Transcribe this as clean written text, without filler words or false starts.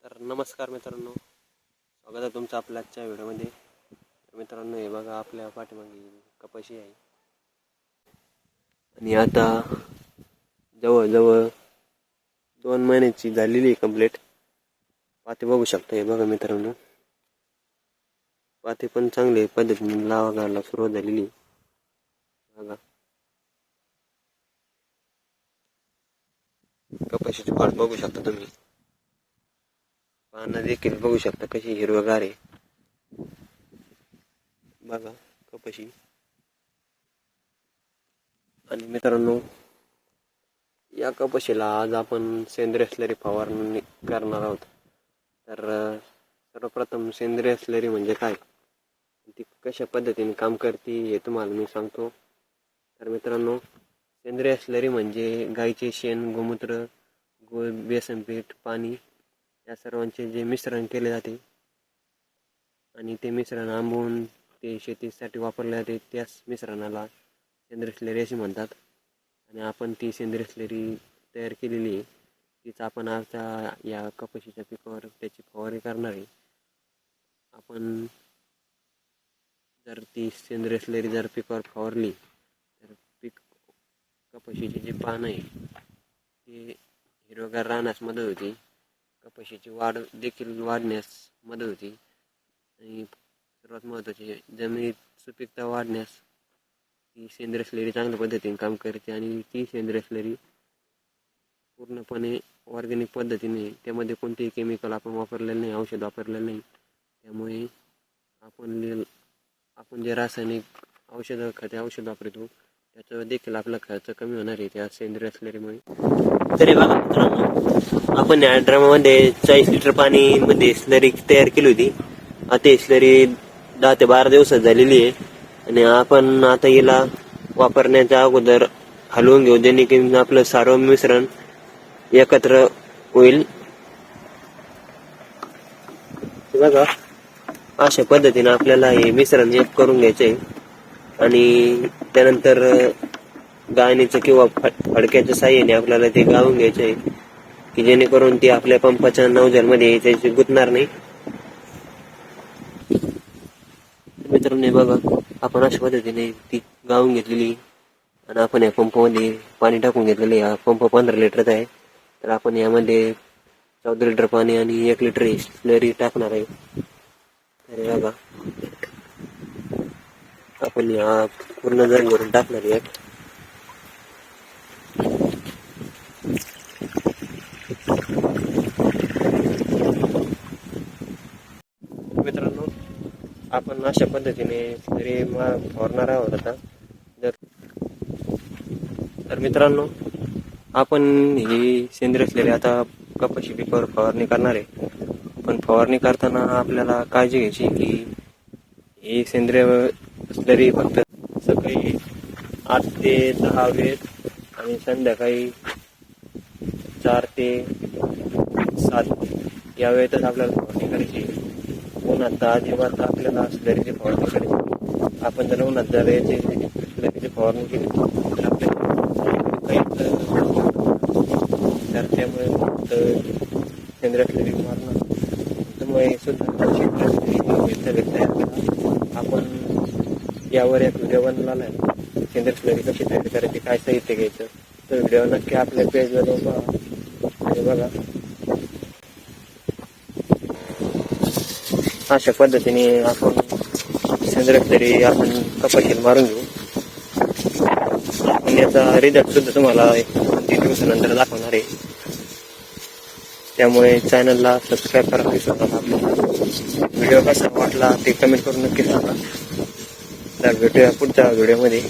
तर नमस्कार मित्रांनो, स्वागत आहे तुमचं आपल्या आजच्या व्हिडिओमध्ये. मित्रांनो, हे बघा आपल्या पाठीमागे कपाशी आहे आणि आता जवळजवळ 2 महिन्याची झालेली आहे कंप्लीट. पाती बघू शकता. हे बघा मित्रांनो, पाती पण चांगली पद्धतीने लावायला सुरुवात झालेली आहे. बघा कपाशीची वाढ बघू शकता तुम्ही. पानं देखील बघू शकता कशी हिरवगार आहे. बघा कपाशी. आणि मित्रांनो, या कपाशीला आज आपण सेंद्रिय स्लरी फवारणी करणार आहोत. तर सर्वप्रथम सेंद्रिय स्लरी म्हणजे काय, ती कशा पद्धतीने काम करते हे तुम्हाला मी सांगतो. तर मित्रांनो, सेंद्रिय स्लरी म्हणजे गाईचे शेण, गोमूत्र, गूळ, बेसन पीठ, पाणी या सर्वांचे जे मिश्रण केले जाते आणि ते मिश्रण आंबवून ते शेतीसाठी वापरले जाते, त्याच मिश्रणाला सेंद्रिय स्लरी असे म्हणतात. आणि आपण ती सेंद्रिय स्लरी तयार केलेली आहे, तीच आपण आता या कपाशीच्या पिकावर त्याची फवारणी करणार आहे. आपण जर ती सेंद्रिय स्लरी जर पिकावर फवारली तर कपाशीची जी पानं आहे ते हिरवगार राहण्यास मदत होती. कपाशीची वाढ देखील वाढण्यास मदत होती. आणि सर्वात महत्त्वाचे, जमिनीत सुपीकता वाढण्यास ती सेंद्रिय स्लरी चांगल्या पद्धतीने काम करते. आणि ती सेंद्रिय स्लरी पूर्णपणे ऑर्गॅनिक पद्धतीने, त्यामध्ये कोणतेही केमिकल आपण वापरलेलं नाही, औषध वापरलेलं नाही. त्यामुळे आपण जे रासायनिक औषध वापरतो त्याचा देखील आपला खर्च कमी होणार आहे त्या सेंद्रिय स्लरीमुळे. तरी बघा मित्रांनो, आपण या ड्रमामध्ये 40 लिटर पाणी मध्ये स्लरी तयार केली होती. आता स्लरी 10 ते 12 दिवसात झालेली आहे. आणि आपण आता हिला वापरण्याच्या अगोदर हलवून घेऊ, जेणेकरून आपलं सारं मिश्रण एकत्र होईल. बघा, अशा पद्धतीने आपल्याला हे मिश्रण एक करून घ्यायचे आहे. आणि त्यानंतर गाळणीचं किंवा फडक्याच्या साह्याने आपल्याला ते गाळून घ्यायचे आहे, की जेणेकरून ती आपल्या पंपाच्या नोझलमध्ये त्याची गुंतणार नाही. मित्रांनो, बघा आपण अशा पद्धतीने ती गाळून घेतलेली आणि आपण या पंपामध्ये पाणी टाकून घेतलेले. हा पंप 15 लिटरचा आहे. तर आपण यामध्ये 14 लिटर पाणी आणि 1 लिटर स्लरी टाकणार आहे. तर बघा, आपण या पूर्ण जर भरून टाकणार आहे. मित्रांनो, आपण अशा पद्धतीने स्लरी फवारणार आहोत आता. तर मित्रांनो, आपण ही सेंद्रिय स्लरी आता कपाशी पिकावर फवारणी करणार आहे. पण फवारणी करताना आपल्याला काळजी घ्यायची की ही सेंद्रिय स्लरी फक्त सकाळी 8 ते 10 वेळ आणि संध्याकाळी 4 ते 7 या वेळेतच आपल्याला फवारणी करायची. उन्हात अजिबात आपल्याला स्लरीची फवारणी करायची. आपण जर उन्हात जर याची स्लरीची फवारणी केली तर आपल्याला तर त्यामुळे फक्त सेंद्रिय स्लरी मारणं त्यामुळे सुद्धा तयार केला. आपण यावर एक व्हिडिओ बनवला आहे, सेंद्रिय स्लरी कशी तयार करायची, काय साहित्य घ्यायचं. तो व्हिडिओ नक्की आपल्या पेजवर बघा. अशा पद्धतीने आपण सेंद्रिय स्लरी आपण कपाशीला मारून घेऊ. आपण याचा रिझल्ट सुद्धा तुम्हाला 3 दिवसानंतर दाखवणार आहे. त्यामुळे चॅनलला सबस्क्राईब करा विसरू नका. व्हिडिओ कसा वाटला ते कमेंट करून नक्की सांगा. तर भेटूया पुढच्या व्हिडिओमध्ये.